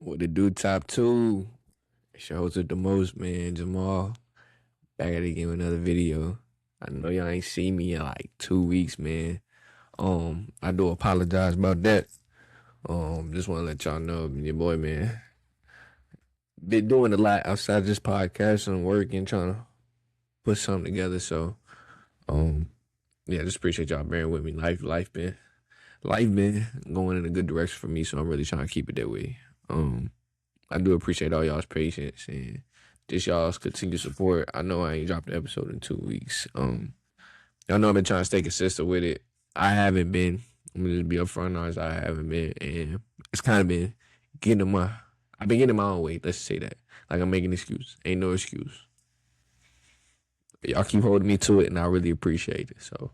What it do, top two? Shows it the most, man. Jamal. Back at it again with another video. I know y'all ain't seen me in like 2 weeks, man. I do apologize about that. Just wanna let y'all know, your boy, man. Been doing a lot outside this podcast and working, trying to put something together. So, um, yeah, just appreciate y'all bearing with me. Life been going in a good direction for me, so I'm really trying to keep it that way. I do appreciate all y'all's patience and just y'all's continued support. I know I ain't dropped an episode in 2 weeks. Y'all know I've been trying to stay consistent with it. I haven't been. I'm gonna just be upfront and honest. I haven't been, and it's kind of been getting in my. I've been getting in my own way. Let's say that. Like I'm making excuse. Ain't no excuse. Y'all keep holding me to it, and I really appreciate it. So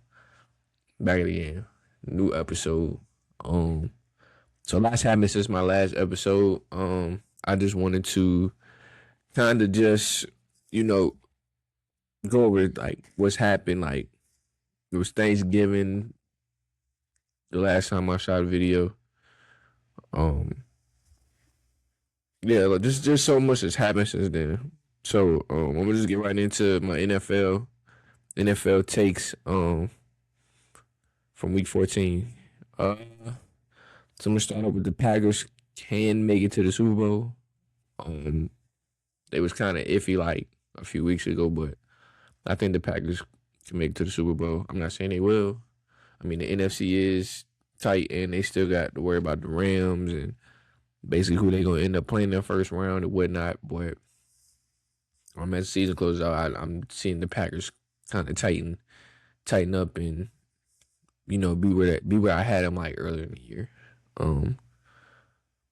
back again, new episode. So lots happened since my last episode. I just wanted to kind of just, you know, go over like what's happened. Like it was Thanksgiving the last time I shot a video. Um, yeah, like, just so much has happened since then. So I'm gonna just get right into my NFL takes from week 14. So I'm gonna start off with the Packers can make it to the Super Bowl. Um, they was kind of iffy like a few weeks ago, but I think the Packers can make it to the Super Bowl. I'm not saying they will. I mean, the NFC is tight, and they still got to worry about the Rams and basically who they gonna end up playing their first round and whatnot. But as the season closes out, I'm seeing the Packers kind of tighten up, and be where I had them like earlier in the year.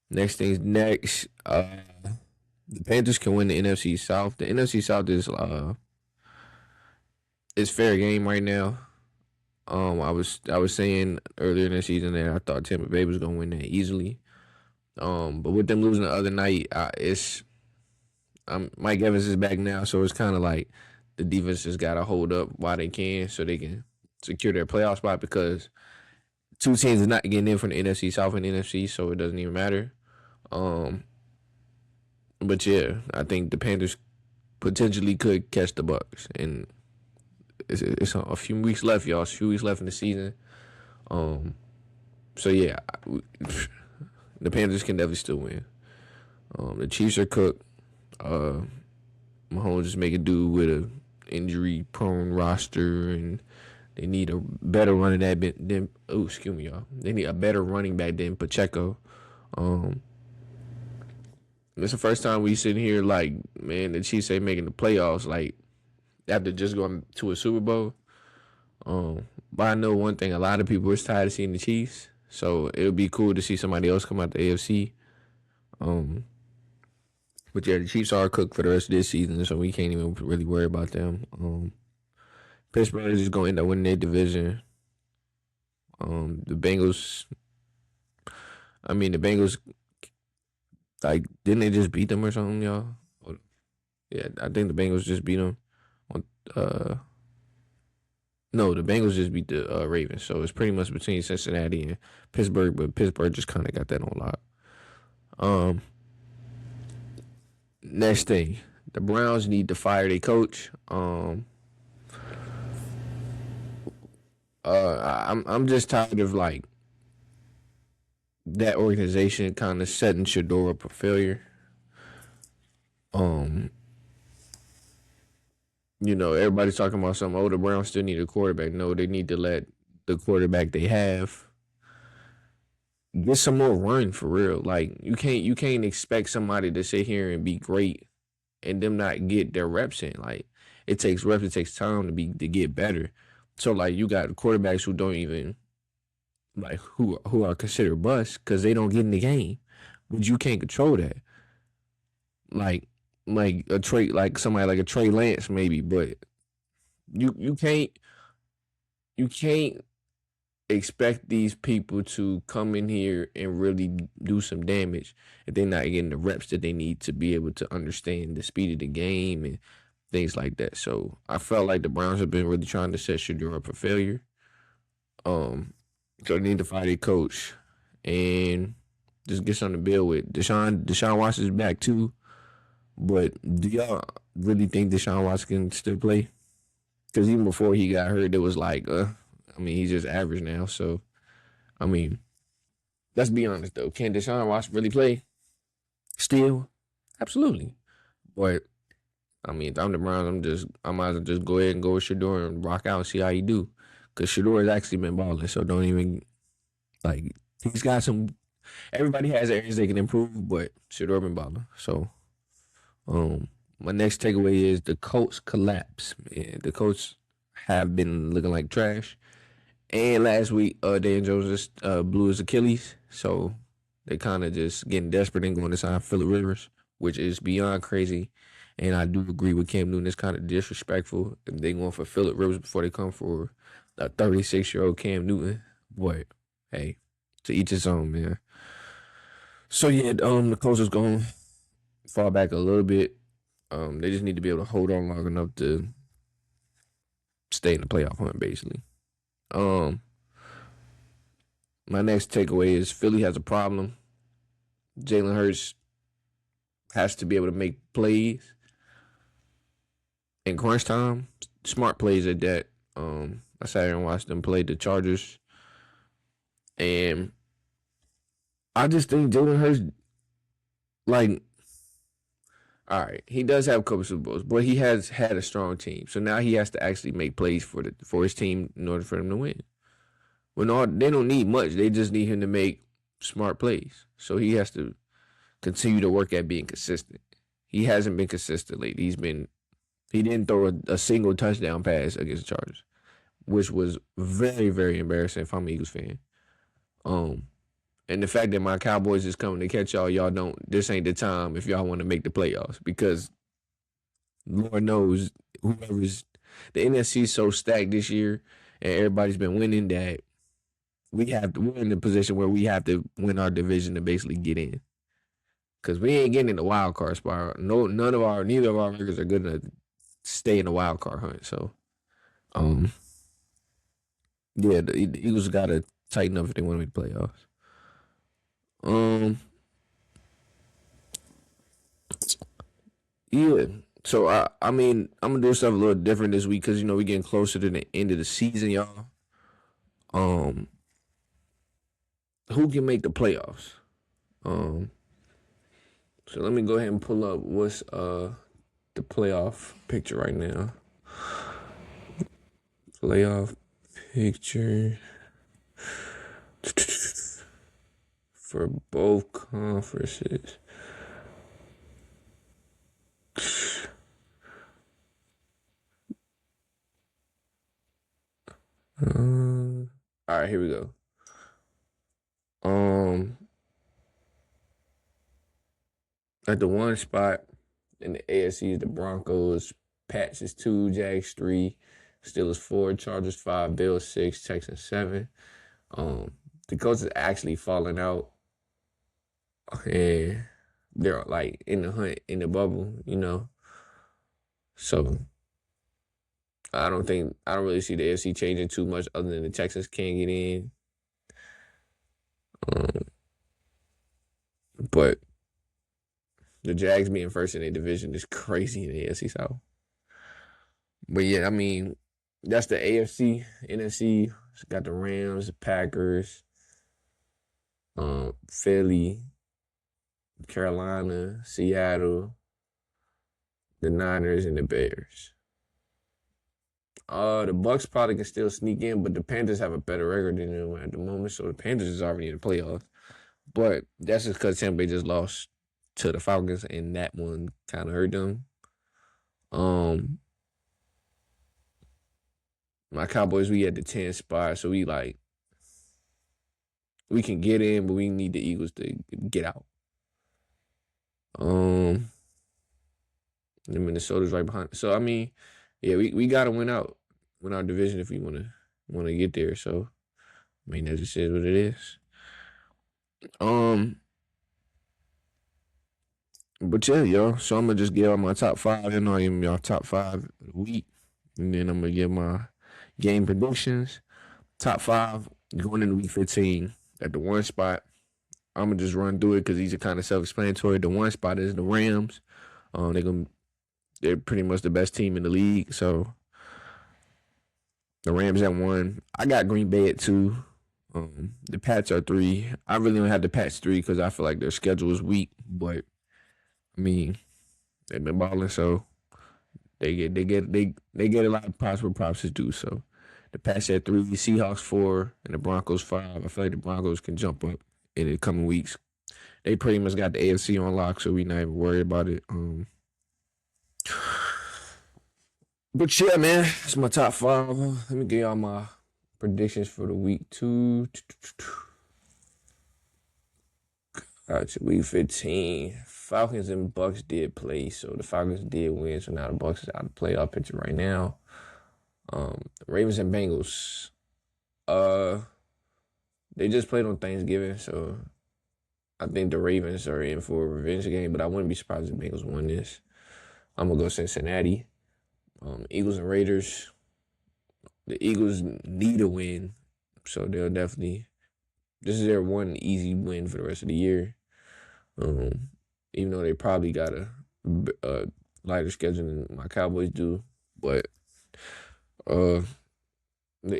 Next things next. The Panthers can win the NFC South. The NFC South is fair game right now. I was saying earlier in the season that I thought Tampa Bay was gonna win that easily. But with them losing the other night, it's Mike Evans is back now, so it's kind of like the defense just got to hold up while they can, so they can secure their playoff spot because two teams are not getting in from the NFC South and the NFC, so it doesn't even matter. But yeah, I think the Panthers potentially could catch the Bucks, and it's a few weeks left, y'all. It's a few weeks left in the season. So yeah, the Panthers can definitely still win. The Chiefs are cooked. Mahomes just making do with a injury-prone roster, and they need a better running back than. Oh, excuse me, y'all. They need a better running back than Pacheco. It's the first time we sitting here like, man, the Chiefs ain't making the playoffs like after just going to a Super Bowl. But I know one thing: a lot of people is tired of seeing the Chiefs, so it'll be cool to see somebody else come out the AFC. But yeah, the Chiefs are cooked for the rest of this season, so we can't even really worry about them. Pittsburgh is just gonna end up winning their division. The Bengals. I mean, the Bengals. Like, didn't they just beat them or something, y'all? Yeah, I think the Bengals just beat them. No, the Bengals just beat the Ravens, so it's pretty much between Cincinnati and Pittsburgh, but Pittsburgh just kind of got that on lock. Next thing, the Browns need to fire their coach. I'm just tired of like that organization kind of setting Shador up for failure. Everybody's talking about something. Oh, the Browns still need a quarterback. No, they need to let the quarterback they have get some more run for real. Like you can't expect somebody to sit here and be great and them not get their reps in. Like it takes reps, it takes time to get better. So like you got quarterbacks who don't even like who are considered busts because they don't get in the game, but you can't control that. Like a Trey, like somebody like a Trey Lance maybe, but you can't expect these people to come in here and really do some damage if they're not getting the reps that they need to be able to understand the speed of the game and things like that. So I felt like the Browns have been really trying to set Shador up for failure. So they need to fire their coach, and just get something to build with. Deshaun Watson's back too, but do y'all really think Deshaun Watson can still play? Because even before he got hurt, it was like, I mean, he's just average now. So, I mean, let's be honest though. Can Deshaun Watson really play still? Absolutely. But I mean, if I'm the Browns, I might as well just go ahead and go with Shador and rock out and see how he do. Because Shador has actually been balling, so don't even like he's got some. Everybody has areas they can improve, but Shador been balling. So, my next takeaway is the Colts collapse. Man, the Colts have been looking like trash. And last week, Dan Jones just blew his Achilles, so they kind of just getting desperate and going to sign Phillip Rivers, which is beyond crazy. And I do agree with Cam Newton. It's kind of disrespectful if they going for Phillip Rivers before they come for a 36-year-old Cam Newton. But hey, to each his own, man. So yeah, the Colts is going to fall back a little bit. They just need to be able to hold on long enough to stay in the playoff hunt, basically. My next takeaway is Philly has a problem. Jalen Hurts has to be able to make plays in crunch time, smart plays at that. I sat here and watched them play the Chargers, and I just think Jalen Hurts, like, all right, he does have a couple Super Bowls, but he has had a strong team. So now he has to actually make plays for his team in order for them to win. When they don't need much, they just need him to make smart plays. So he has to continue to work at being consistent. He hasn't been consistent lately. He didn't throw a single touchdown pass against the Chargers, which was very, very embarrassing if I'm an Eagles fan. And the fact that my Cowboys is coming to catch y'all don't. This ain't the time if y'all want to make the playoffs, because Lord knows whoever's the NFC is so stacked this year, and everybody's been winning that we're in the position where we have to win our division to basically get in. Cause we ain't getting in the wild card spot. No, neither of our records are good enough to stay in the wild card hunt. So, yeah, the Eagles got to tighten up if they want to make the playoffs. Yeah. So I mean, I'm gonna do stuff a little different this week because we getting closer to the end of the season, y'all. Um, who can make the playoffs? So let me go ahead and pull up what's the playoff picture right now. Playoff picture for both conferences. All right, here we go. At the one spot in the AFC is the Broncos, Pats is 2, Jags 3, Steelers 4, Chargers 5, Bills 6, Texans 7. The Colts is actually falling out, and they're like in the hunt, in the bubble, So I don't really see the AFC changing too much other than the Texans can't get in. But the Jags being first in their division is crazy in the AFC South. But yeah, I mean, that's the AFC. NFC it's got the Rams, the Packers, Philly, Carolina, Seattle, the Niners, and the Bears. The Bucks probably can still sneak in, but the Panthers have a better record than them at the moment, so the Panthers is already in the playoffs. But that's just because Tampa Bay just lost to the Falcons, and that one kind of hurt them. My Cowboys, we at the 10th spot, so we can get in, but we need the Eagles to get out. The Minnesota's right behind. So I mean, yeah, we gotta win our division if we wanna get there. So I mean, that just is what it is. But yeah, y'all. So I'm gonna just give out my top 5. I am y'all top 5 of the week, and then I'm gonna give my game predictions. Top 5 going into week 15 at the one spot. I'm gonna just run through it because these are kind of self-explanatory. The one spot is the Rams. They're pretty much the best team in the league. So the Rams at 1. I got Green Bay at 2. The Pats are 3. I really don't have the Pats 3 because I feel like their schedule is weak. But I mean, they've been balling, so they get a lot of props where props is due. So the Pats at 3, the Seahawks 4, and the Broncos 5. I feel like the Broncos can jump up in the coming weeks. They pretty much got the AFC on lock, so we not even worried about it. But yeah, man, that's my top 5. Let me give y'all my predictions for the week 2. Week 15. Falcons and Bucks did play, so the Falcons did win. So now the Bucks is out of the playoff picture right now. Ravens and Bengals. They just played on Thanksgiving, so I think the Ravens are in for a revenge game, but I wouldn't be surprised if the Bengals won this. I'm going to go Cincinnati. Eagles and Raiders. The Eagles need a win, so they'll definitely... This is their one easy win for the rest of the year. Even though they probably got a lighter schedule than my Cowboys do. But the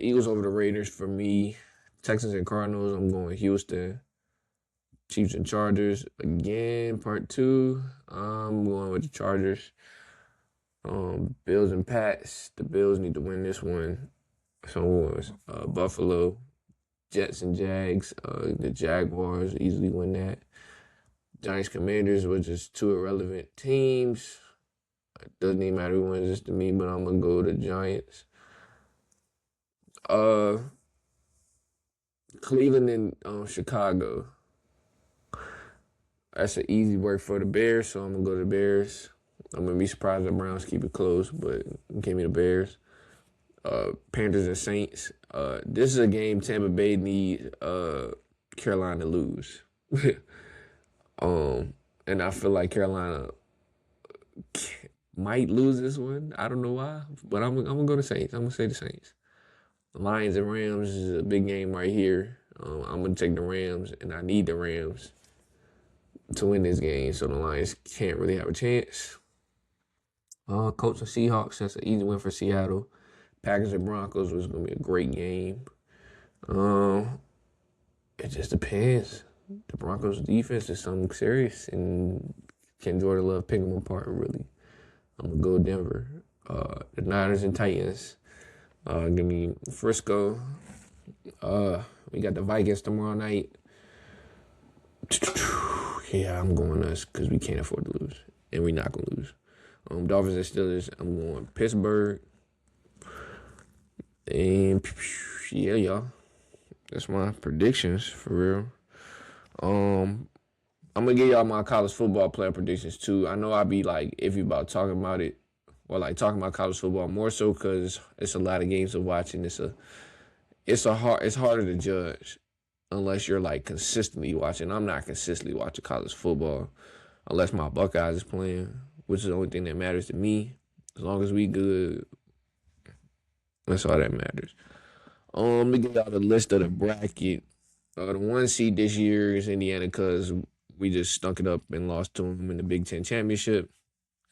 Eagles over the Raiders for me. Texans and Cardinals, I'm going Houston. Chiefs and Chargers, again, part 2. I'm going with the Chargers. Bills and Pats. The Bills need to win this one. So Buffalo, Jets and Jags. The Jaguars easily win that. Giants Commanders were just 2 irrelevant teams. It doesn't even matter who wins this to me, but I'm going to go to the Giants. Cleveland and Chicago. That's an easy work for the Bears, so I'm going to go to the Bears. I'm going to be surprised if the Browns keep it close, but give me the Bears. Panthers and Saints. This is a game Tampa Bay need Carolina to lose. And I feel like Carolina might lose this one. I don't know why, but I'm going to go to Saints. I'm going to say the Saints. The Lions and Rams is a big game right here. I'm going to take the Rams, and I need the Rams to win this game, so the Lions can't really have a chance. Colts and Seahawks, that's an easy win for Seattle. Packers and Broncos was going to be a great game. It just depends. The Broncos' defense is something serious, and can Jordan Love pick them apart, really? I'm going to go Denver. The Niners and Titans. Give me Frisco. We got the Vikings tomorrow night. Yeah, I'm going us because we can't afford to lose, and we're not going to lose. Dolphins and Steelers, I'm going Pittsburgh. And yeah, y'all. That's my predictions for real. I'm gonna give y'all my college football player predictions too. I know I be like iffy about talking about it, or like talking about college football more so because it's a lot of games to watch, and it's harder to judge unless you're like consistently watching. I'm not consistently watching college football unless my Buckeyes is playing, which is the only thing that matters to me. As long as we good, that's all that matters. Let me give y'all the list of the bracket. The 1 seed this year is Indiana because we just stunk it up and lost to them in the Big Ten Championship.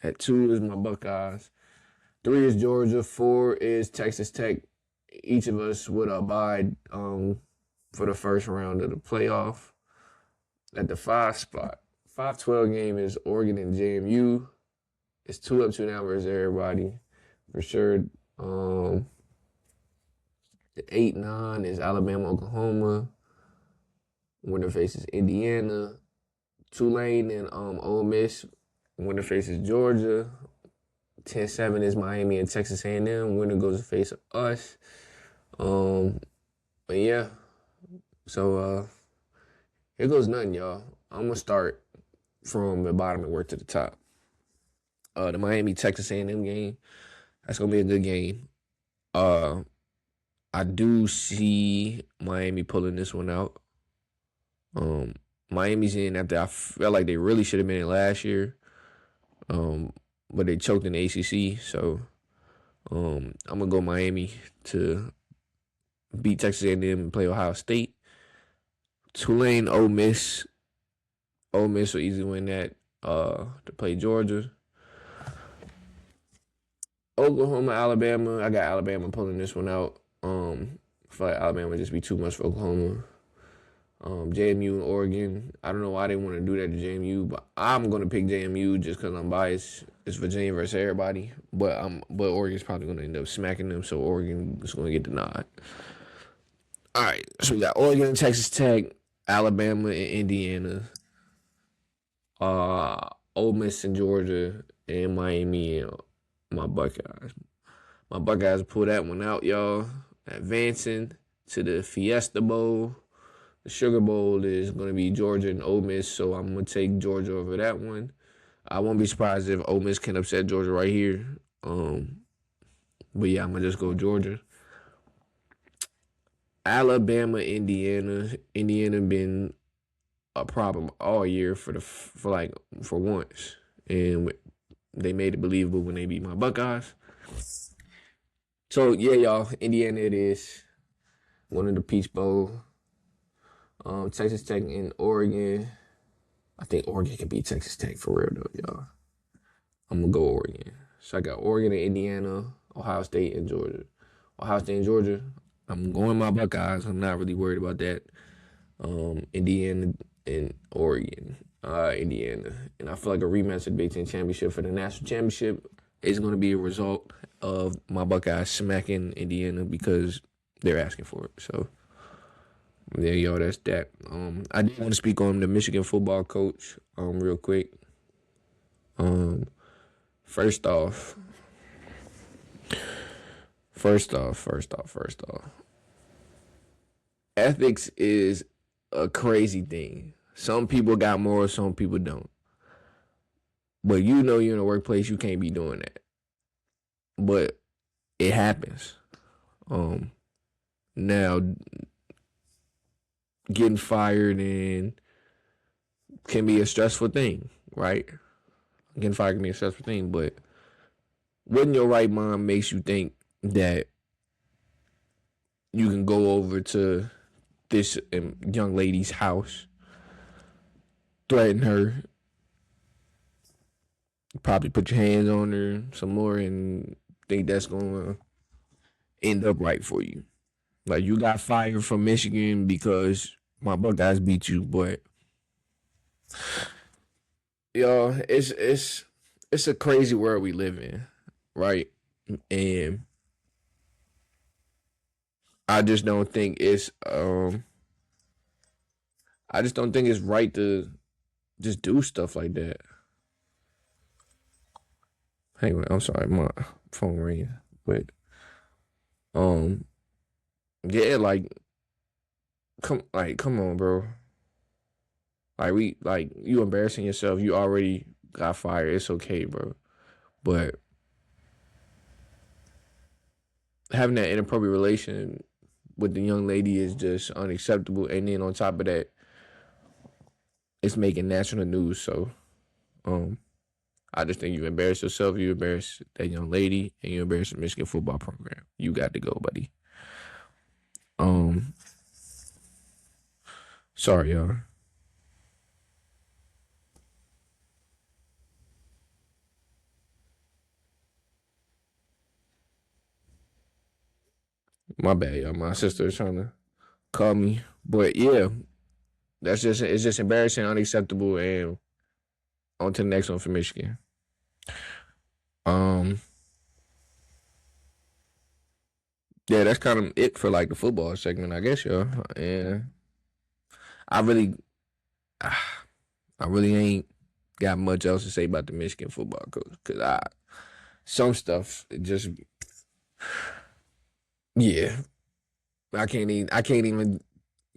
At 2 is my Buckeyes. 3 is Georgia. 4 is Texas Tech. Each of us would abide for the first round of the playoff. At the 5 spot, 5-12 game is Oregon and JMU. It's 2-2 now versus everybody for sure. The 8-9 is Alabama, Oklahoma. Winner faces Indiana. Tulane and Ole Miss. Winner faces Georgia. 10-7 is Miami and Texas A&M. Winner goes to face us. But yeah. So here goes nothing, y'all. I'm gonna start from the bottom and work to the top. The Miami Texas A&M game. That's gonna be a good game. I do see Miami pulling this one out. Miami's in after I felt like they really should have been in last year. But they choked in the ACC, so I'm gonna go Miami to beat Texas A&M and play Ohio State. Tulane, Ole Miss. Ole Miss will easily win that to play Georgia. Oklahoma, Alabama. I got Alabama pulling this one out. I feel like Alabama would just be too much for Oklahoma. JMU and Oregon. I don't know why they want to do that to JMU, but I'm gonna pick JMU just because I'm biased. It's Virginia versus everybody, but Oregon's probably gonna end up smacking them, so Oregon is gonna get the nod. All right, so we got Oregon, Texas Tech, Alabama, and Indiana. Ole Miss and Georgia, and Miami and my Buckeyes. My Buckeyes pull that one out, y'all. Advancing to the Fiesta Bowl. The Sugar Bowl is going to be Georgia and Ole Miss, so I'm going to take Georgia over that one. I won't be surprised if Ole Miss can upset Georgia right here. But yeah, I'm going to just go Georgia. Alabama, Indiana. Indiana been a problem all year for once, and they made it believable when they beat my Buckeyes. So yeah, y'all, Indiana it is. One of the Peach Bowl. Texas Tech and Oregon. I think Oregon can beat Texas Tech for real though, y'all. I'm gonna go Oregon. So I got Oregon and Indiana, Ohio State and Georgia. Ohio State and Georgia. I'm going my Buckeyes. I'm not really worried about that. Indiana and Oregon. Indiana. And I feel like a rematch of the Big Ten Championship for the national championship is going to be a result of my Buckeyes smacking Indiana because they're asking for it. So, there you go. That's that. I do want to speak on the Michigan football coach real quick. First off. Ethics is a crazy thing. Some people got morals, some people don't. But you know you're in a workplace, you can't be doing that. But it happens. Now getting fired and can be a stressful thing, right? Getting fired can be a stressful thing, but what in your right mind makes you think that you can go over to this young lady's house, threaten her, probably put your hands on her some more, and think that's going to end up right for you? Like, you got fired from Michigan because my Buckeyes beat you, but y'all, it's a crazy world we live in, right? And I just don't think it's right to just do stuff like that. Hang on, I'm sorry, my phone ringing. But yeah, come on, bro. You embarrassing yourself. You already got fired. It's okay, bro. But having that inappropriate relation with the young lady is just unacceptable. And then on top of that, it's making national news. So, I just think you embarrass yourself, you embarrass that young lady, and you embarrass the Michigan football program. You got to go, buddy. Sorry, y'all. My bad, y'all. My sister is trying to call me. But yeah, it's just embarrassing, unacceptable, and on to the next one for Michigan. Um, yeah, that's kind of it for like the football segment, I guess, y'all. And I really, I really ain't got much else to say about the Michigan football coach because some stuff just, yeah, I can't even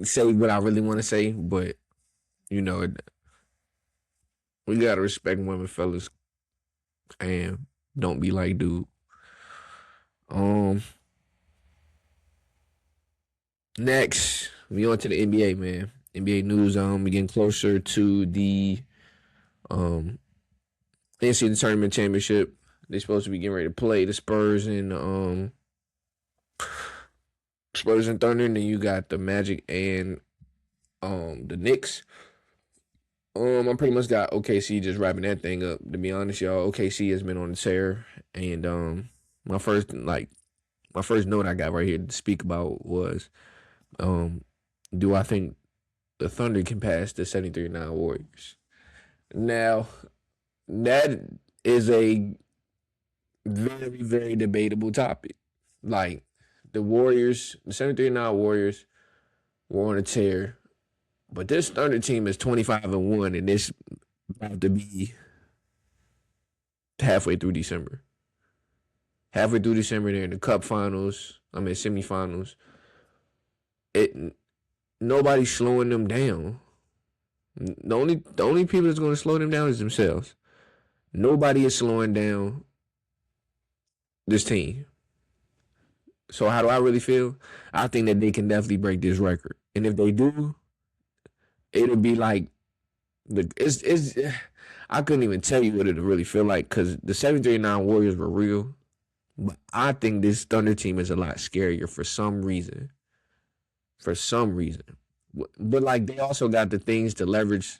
say what I really want to say, but you know, we gotta respect women, fellas, and don't be like dude. Next, we on to the NBA, man. NBA news. We getting closer to the NCAA tournament championship. They're supposed to be getting ready to play the Spurs and Thunder, and then you got the Magic and the Knicks. I pretty much got OKC just wrapping that thing up. To be honest, y'all, OKC has been on the tear, and my first like my first note I got right here to speak about was um, do I think the Thunder can pass the 73-9 Warriors? Now that is a very very debatable topic. Like the Warriors, the 73-9 Warriors were on a tear, but this Thunder team is 25-1, and it's about to be halfway through December. Halfway through December, they're in the Cup Finals. I mean semifinals. It Nobody's slowing them down. The only people that's going to slow them down is themselves. Nobody is slowing down this team. So how do I really feel? I think that they can definitely break this record, and if they do, it'll be like it's. I couldn't even tell you what it'll really feel like because the 739 Warriors were real, but I think this Thunder team is a lot scarier for some reason. For some reason, but like they also got the things to leverage.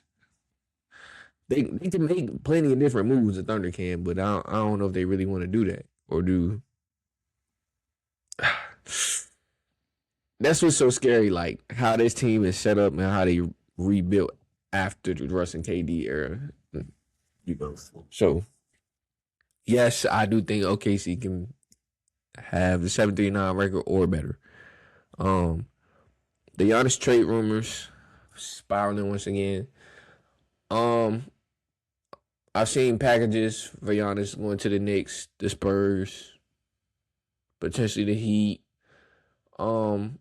They can make plenty of different moves. The Thunder can, but I don't know if they really want to do that or do. That's what's so scary. Like how this team is set up and how they rebuilt after the Russ and KD era. You know. So yes, I do think OKC can have the 739 record or better. Um, the Giannis trade rumors spiraling once again. Um, I've seen packages for Giannis going to the Knicks, the Spurs, potentially the Heat. Um,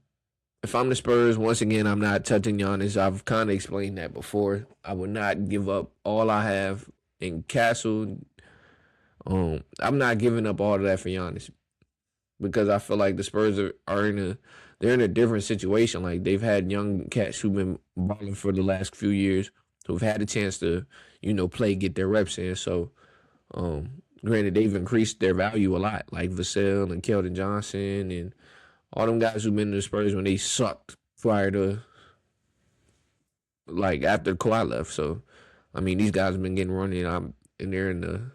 if I'm the Spurs, once again, I'm not touching Giannis. I've kind of explained that before. I would not give up all I have in Castle. I'm not giving up all of that for Giannis because I feel like the Spurs they're in a different situation. Like they've had young cats who've been balling for the last few years who've had a chance to, play, get their reps in. So, granted, they've increased their value a lot, like Vassell and Keldon Johnson and all them guys who've been in the Spurs when they sucked prior to, like, after Kawhi left. So, I mean, these guys have been getting running, and they're in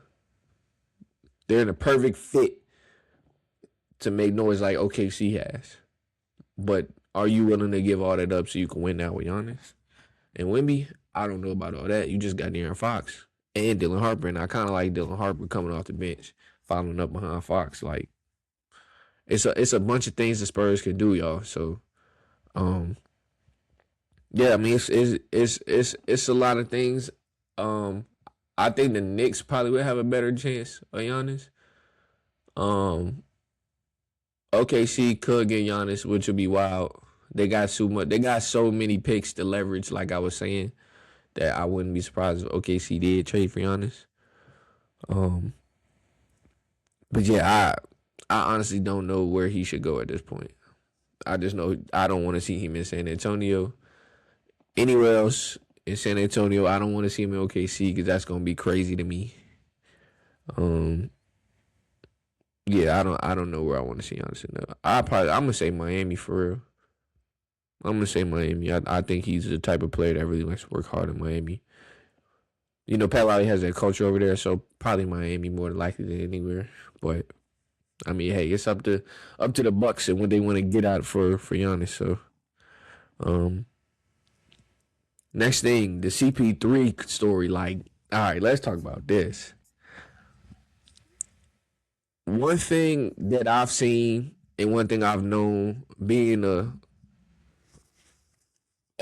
a perfect fit to make noise like OKC has. But are you willing to give all that up so you can win now with Giannis? And Wemby, I don't know about all that. You just got De'Aaron Fox and Dylan Harper, and I kind of like Dylan Harper coming off the bench, following up behind Fox. Like it's a bunch of things the Spurs can do, y'all. So, yeah, I mean it's a lot of things. I think the Knicks probably would have a better chance of Giannis. Um, OKC could get Giannis, which would be wild. They got so much. They got so many picks to leverage. Like I was saying, that I wouldn't be surprised if OKC did trade for Giannis. Um, but yeah, I honestly don't know where he should go at this point. I just know I don't want to see him in San Antonio. Anywhere else in San Antonio, I don't want to see him in OKC because that's gonna be crazy to me. Um, yeah, I don't know where I want to see Giannis in. I'm gonna say Miami for real. I'm gonna say Miami. I think he's the type of player that really likes to work hard in Miami. Pat Riley has that culture over there, so probably Miami more likely than anywhere. But I mean, hey, it's up to the Bucks and what they want to get out for Giannis. So, next thing, the CP3 story. Like, all right, let's talk about this. One thing that I've seen and one thing I've known being a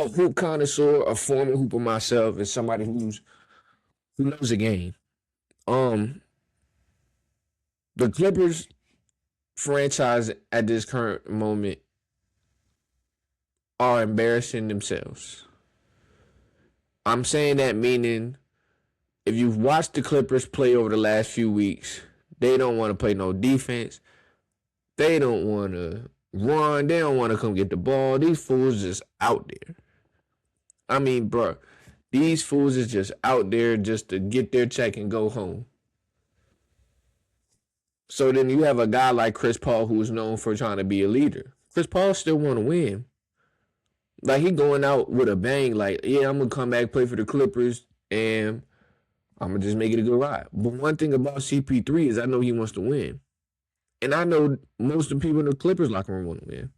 hoop connoisseur, a former hooper myself, and somebody who knows the game. Um, the Clippers franchise at this current moment are embarrassing themselves. I'm saying that meaning if you've watched the Clippers play over the last few weeks, they don't want to play no defense. They don't want to run. They don't want to come get the ball. These fools just out there. I mean, bro, these fools is just out there just to get their check and go home. So then you have a guy like Chris Paul who is known for trying to be a leader. Chris Paul still want to win. Like he going out with a bang. Like, yeah, I'm gonna come back play for the Clippers. and I'm gonna just make it a good ride. But one thing about CP3 is I know he wants to win, and I know most of the people in the Clippers locker room want to win.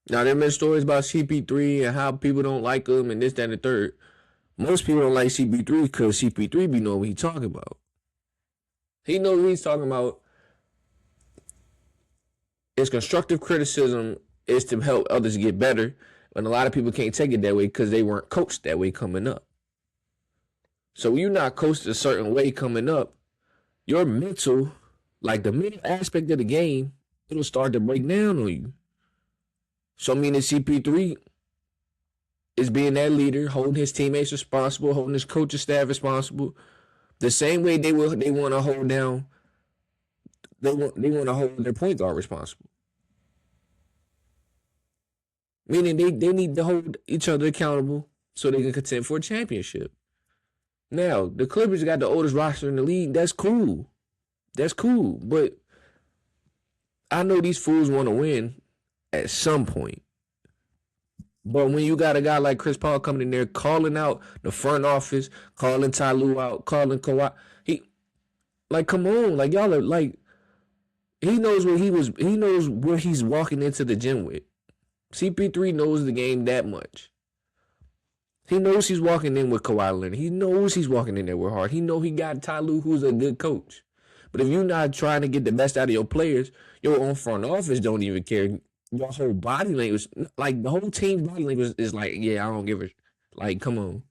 Now there been stories about CP3 and how people don't like him and this, that, and the third. Most people don't like CP3 because CP3 be knowing what he talking about. He knows what he's talking about. It's constructive criticism is to help others get better, and a lot of people can't take it that way because they weren't coached that way coming up. So when you're not coached a certain way coming up, your mental, like the mental aspect of the game, it'll start to break down on you. So meaning CP3 is being that leader, holding his teammates responsible, holding his coaching staff responsible. The same way they want to hold down, they want to hold their point guard responsible. Meaning they need to hold each other accountable so they can contend for a championship. Now, the Clippers got the oldest roster in the league. That's cool. That's cool. But I know these fools want to win at some point. But when you got a guy like Chris Paul coming in there calling out the front office, calling Ty Lue out, calling Kawhi, come on, like y'all are like, he knows what he's walking into the gym with. CP3 knows the game that much. He knows he's walking in with Kawhi Leonard. He knows he's walking in there with Hart. He know he got Ty Lue, who's a good coach. But if you're not trying to get the best out of your players, your own front office don't even care. Your whole body language, like the whole team's body language is like, yeah, I don't give a, like, come on.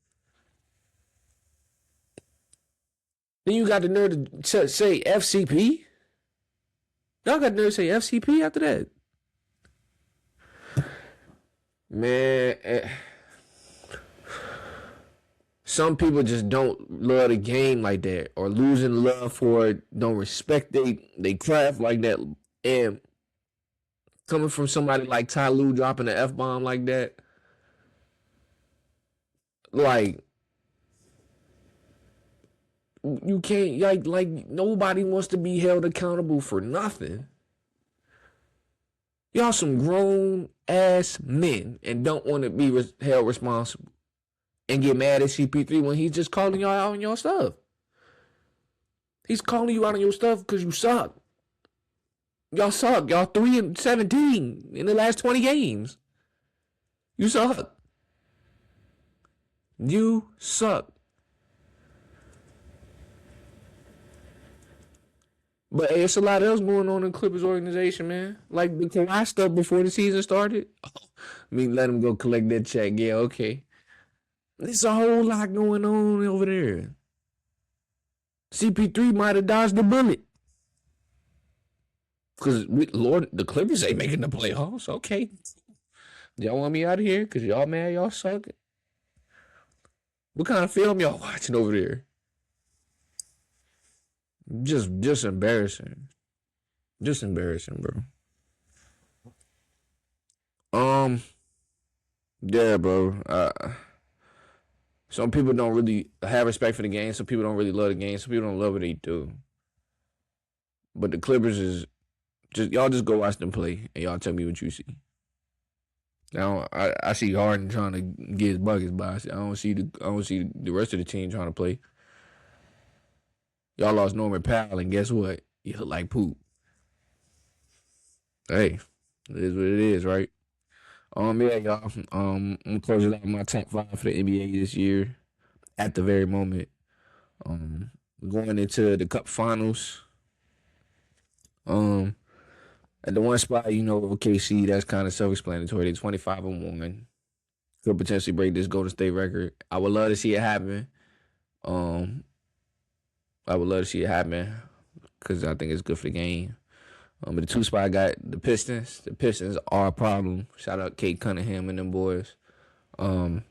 Then you got the nerve to say FCP. Y'all got the nerve to say FCP after that. Man, some people just don't love the game like that, or losing love for it, don't respect they craft like that. And coming from somebody like Ty Lue dropping an F-bomb like that, like, you can't, like nobody wants to be held accountable for nothing. Y'all some grown ass men and don't want to be held responsible and get mad at CP3 when he's just calling y'all out on your stuff. He's calling you out on your stuff because you suck. Y'all suck. Y'all 3-17 in the last 20 games. You suck. You suck. But hey, it's a lot else going on in Clippers organization, man. Like the Kawhi stuff before the season started. I mean, let him go collect that check. Yeah, okay. There's a whole lot going on over there. CP3 might have dodged the bullet. Because, Lord, the Clippers ain't making the playoffs. Okay. Y'all want me out of here? Because y'all mad y'all suck? What kind of film y'all watching over there? Just embarrassing. Just embarrassing, bro. Yeah, bro. Some people don't really have respect for the game. Some people don't really love the game. Some people don't love what they do. But the Clippers is y'all just go watch them play and y'all tell me what you see. Now I see Harden trying to get his buckets, but I don't see the rest of the team trying to play. Y'all lost Norman Powell, and guess what? You look like poop. Hey, it is what it is, right? Yeah, y'all. I'm gonna close it out with my top 5 for the NBA this year. At the very moment, going into the Cup Finals. At the one spot, you know, OKC, that's kind of self-explanatory. They're 25-1. Could potentially break this Golden State record. I would love to see it happen. I would love to see it happen because I think it's good for the game. But the 2 spot, I got the Pistons. The Pistons are a problem. Shout out Kate Cunningham and them boys. A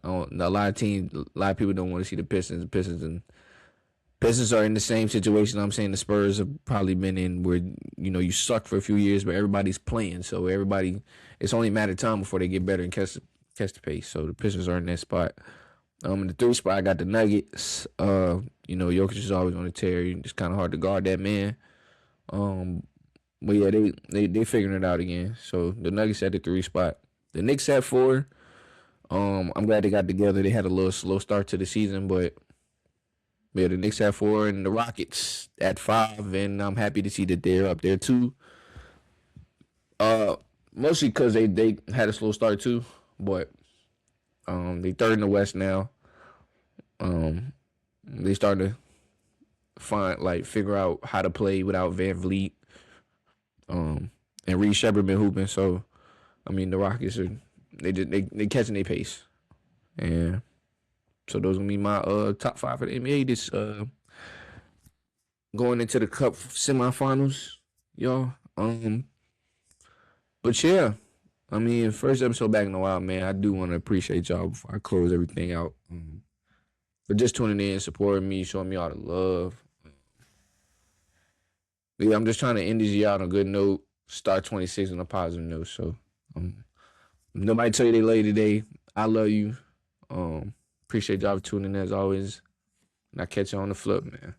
lot of people don't want to see the Pistons. Pistons are in the same situation I'm saying the Spurs have probably been in, where you suck for a few years, but everybody's playing, so it's only a matter of time before they get better and catch the pace. So the Pistons are in that spot. In the 3 spot, I got the Nuggets. Jokic is always on the tear. It's kind of hard to guard that man. But yeah, they figuring it out again. So the Nuggets at the 3 spot. The Knicks at 4. I'm glad they got together. They had a little slow start to the season, but yeah, the Knicks at 4 and the Rockets at 5, and I'm happy to see that they're up there too. Uh, Mostly because they had a slow start too, but they third in the West now. They starting to figure out how to play without Van Vliet. And Reed Shepard been hooping, so I mean the Rockets are they catching their pace, and so those gonna be my top 5 for the NBA this going into the Cup semifinals, y'all. But yeah, I mean first episode back in a while, man. I do want to appreciate y'all before I close everything out. For just tuning in, supporting me, showing me all the love. Yeah, I'm just trying to end this year out on a good note, start 26 on a positive note. So, nobody tell you they love you today. I love you. Appreciate y'all for tuning in as always. And I catch you on the flip, man.